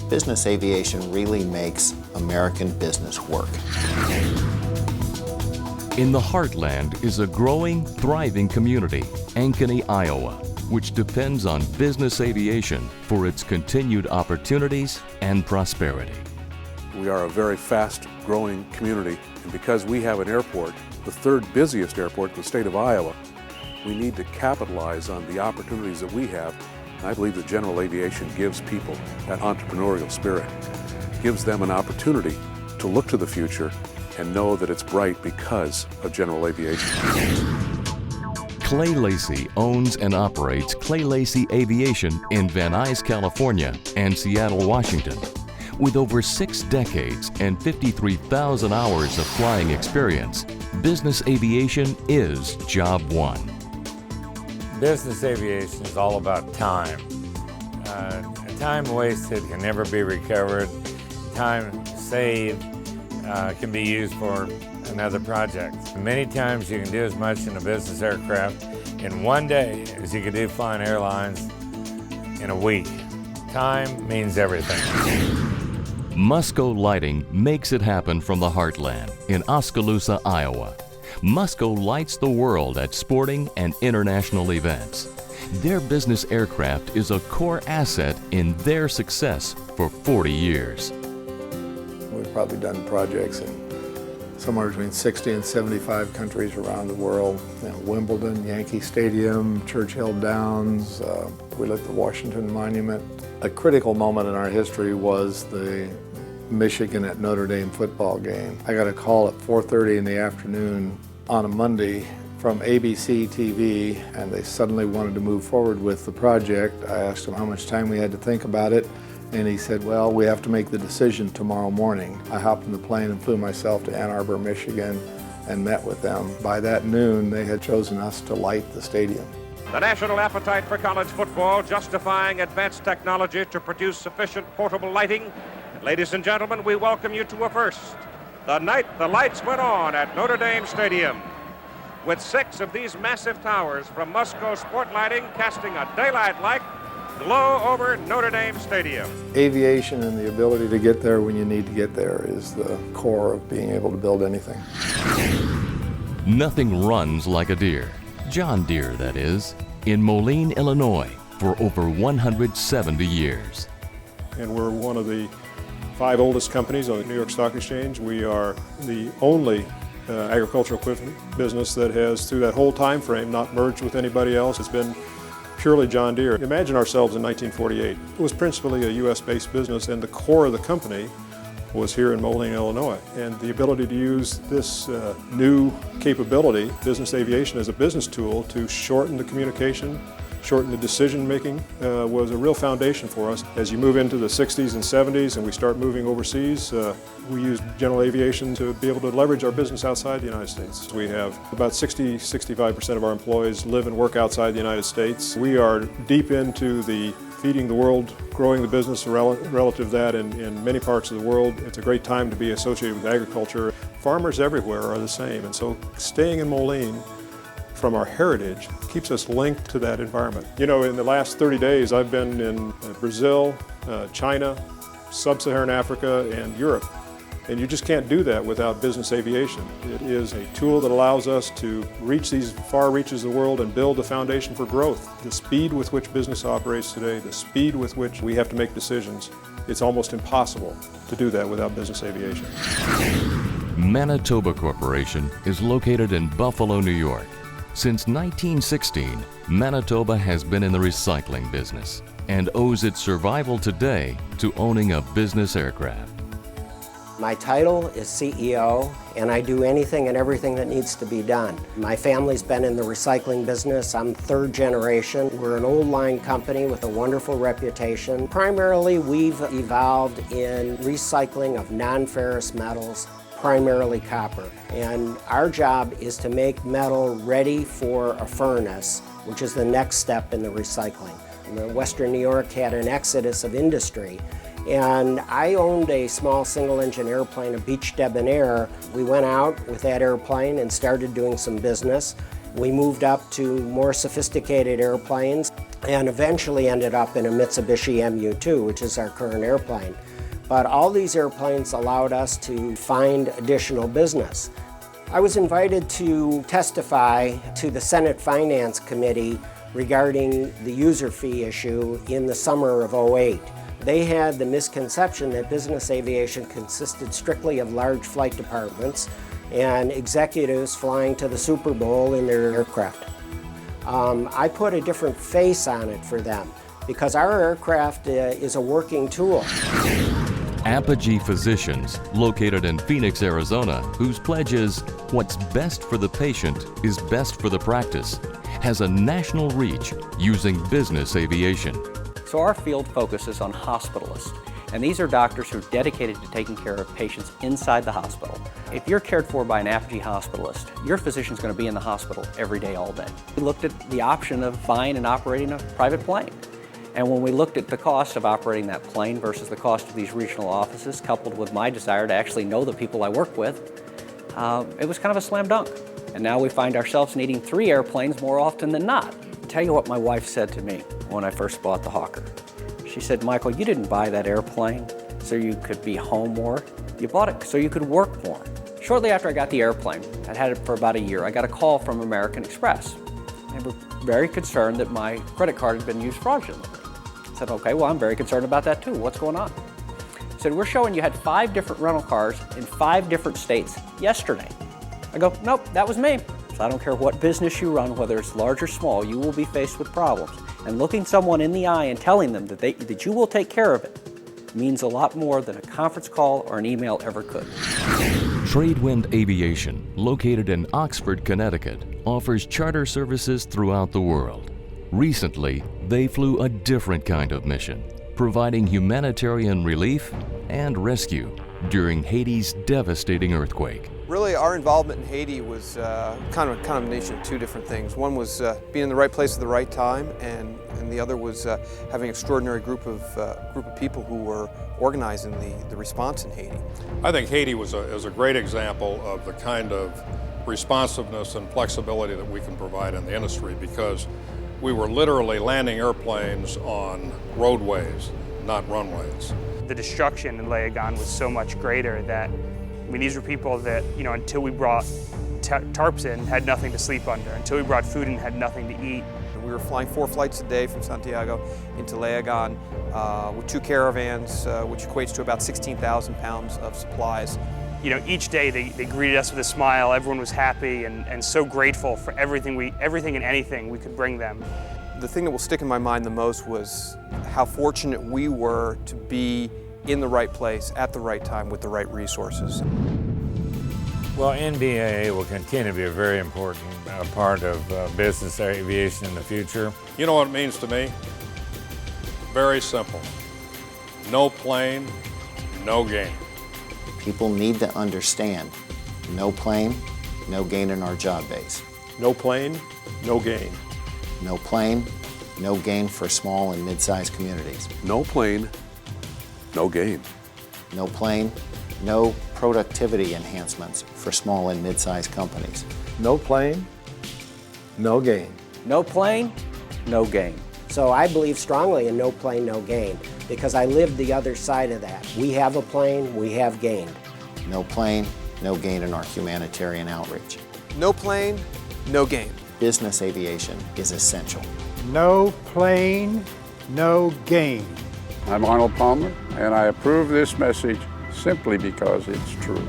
Business aviation really makes American business work. In the heartland is a growing, thriving community, Ankeny, Iowa, which depends on business aviation for its continued opportunities and prosperity. We are a very fast-growing community, and because we have an airport, the third busiest airport in the state of Iowa, we need to capitalize on the opportunities that we have. And I believe that general aviation gives people that entrepreneurial spirit, gives them an opportunity to look to the future and know that it's bright because of general aviation. Clay Lacy owns and operates Clay Lacy Aviation in Van Nuys, California and Seattle, Washington. With over 6 decades and 53,000 hours of flying experience, business aviation is job one. Business aviation is all about time. Time wasted can never be recovered. Time saved can be used for another project. Many times you can do as much in a business aircraft in one day as you can do flying airlines in a week. Time means everything. Musco Lighting makes it happen from the heartland in Oskaloosa, Iowa. Musco lights the world at sporting and international events. Their business aircraft is a core asset in their success for 40 years. We've probably done projects in somewhere between 60 and 75 countries around the world. Wimbledon, Yankee Stadium, Churchill Downs, we lit the Washington Monument. A critical moment in our history was the Michigan at Notre Dame football game. I got a call at 4:30 in the afternoon on a Monday from ABC TV, and they suddenly wanted to move forward with the project. I asked him how much time we had to think about it, and he said, well, we have to make the decision tomorrow morning. I hopped in the plane and flew myself to Ann Arbor, Michigan, and met with them. By that noon, they had chosen us to light the stadium. The national appetite for college football justifying advanced technology to produce sufficient portable lighting. Ladies and gentlemen, we welcome you to a first. The night the lights went on at Notre Dame Stadium, with 6 of these massive towers from Musco Sport Lighting casting a daylight-like glow over Notre Dame Stadium. Aviation and the ability to get there when you need to get there is the core of being able to build anything. Nothing runs like a Deere. John Deere, that is, in Moline, Illinois, for over 170 years. And we're one of the 5 oldest companies on the New York Stock Exchange. We are the only agricultural equipment business that has, through that whole time frame, not merged with anybody else. It's been purely John Deere. Imagine ourselves in 1948. It was principally a U.S.-based business, and the core of the company was here in Moline, Illinois. And the ability to use this new capability, business aviation, as a business tool to shorten the communication, shorten the decision making, was a real foundation for us. As you move into the 60s and 70s and we start moving overseas, we use general aviation to be able to leverage our business outside the United States. We have about 65% of our employees live and work outside the United States. We are deep into the feeding the world, growing the business relative to that in many parts of the world. It's a great time to be associated with agriculture. Farmers everywhere are the same, and so staying in Moline from our heritage keeps us linked to that environment. You know, in the last 30 days I've been in Brazil, China, Sub-Saharan Africa, and Europe. And you just can't do that without business aviation. It is a tool that allows us to reach these far reaches of the world and build a foundation for growth. The speed with which business operates today, the speed with which we have to make decisions, it's almost impossible to do that without business aviation. Manitoba Corporation is located in Buffalo, New York. Since 1916, Manitoba has been in the recycling business and owes its survival today to owning a business aircraft. My title is CEO, and I do anything and everything that needs to be done. My family's been in the recycling business. I'm 3rd generation. We're an old line company with a wonderful reputation. Primarily, we've evolved in recycling of non-ferrous metals, primarily copper. And our job is to make metal ready for a furnace, which is the next step in the recycling. Western New York had an exodus of industry. And I owned a small single-engine airplane, a Beech Debonair. We went out with that airplane and started doing some business. We moved up to more sophisticated airplanes. and eventually ended up in a Mitsubishi MU-2, which is our current airplane. But all these airplanes allowed us to find additional business. I was invited to testify to the Senate Finance Committee regarding the user fee issue in the summer of '08. They had the misconception that business aviation consisted strictly of large flight departments and executives flying to the Super Bowl in their aircraft. I put a different face on it for them because our aircraft is a working tool. Apogee Physicians, located in Phoenix, Arizona, whose pledge is what's best for the patient is best for the practice, has a national reach using business aviation. So our field focuses on hospitalists, and these are doctors who are dedicated to taking care of patients inside the hospital. If you're cared for by an Apogee hospitalist, your physician's going to be in the hospital every day, all day. We looked at the option of buying and operating a private plane. And when we looked at the cost of operating that plane versus the cost of these regional offices, coupled with my desire to actually know the people I work with, it was kind of a slam dunk. And now we find ourselves needing 3 airplanes more often than not. I'll tell you what my wife said to me when I first bought the Hawker. She said, "Michael, you didn't buy that airplane so you could be home more. You bought it so you could work more." Shortly after I got the airplane, I'd had it for about a year, I got a call from American Express. They were very concerned that my credit card had been used fraudulently. I said, "Okay, well, I'm very concerned about that too. What's going on?" He said, "We're showing you had 5 different rental cars in 5 different states yesterday." I go, "Nope, that was me." So I don't care what business you run, whether it's large or small, you will be faced with problems. And looking someone in the eye and telling them that you will take care of it means a lot more than a conference call or an email ever could. Tradewind Aviation, located in Oxford, Connecticut, offers charter services throughout the world. Recently, they flew a different kind of mission, providing humanitarian relief and rescue during Haiti's devastating earthquake. Really, our involvement in Haiti was kind of a combination of 2 different things. One was being in the right place at the right time, and the other was having an extraordinary group of people who were organizing the response in Haiti. I think Haiti was a great example of the kind of responsiveness and flexibility that we can provide in the industry, because we were literally landing airplanes on roadways, not runways. The destruction in Leogan was so much greater that, I mean, these were people that, until we brought tarps in, had nothing to sleep under. Until we brought food in, had nothing to eat. We were flying 4 flights a day from Santiago into Leogan with 2 caravans, which equates to about 16,000 pounds of supplies. Each day they greeted us with a smile. Everyone was happy and so grateful for everything and anything we could bring them. The thing that will stick in my mind the most was how fortunate we were to be in the right place at the right time with the right resources. Well, NBAA will continue to be a very important part of business aviation in the future. You know what it means to me? Very simple. No plane, no gain. People need to understand, no plane, no gain in our job base. No plane, no gain. No plane, no gain for small and mid-sized communities. No plane, no gain. No plane, no productivity enhancements for small and mid-sized companies. No plane, no gain. No plane, no gain. So I believe strongly in no plane, no gain, because I lived the other side of that. We have a plane, we have gained. No plane, no gain in our humanitarian outreach. No plane, no gain. Business aviation is essential. No plane, no gain. I'm Arnold Palmer, and I approve this message simply because it's true.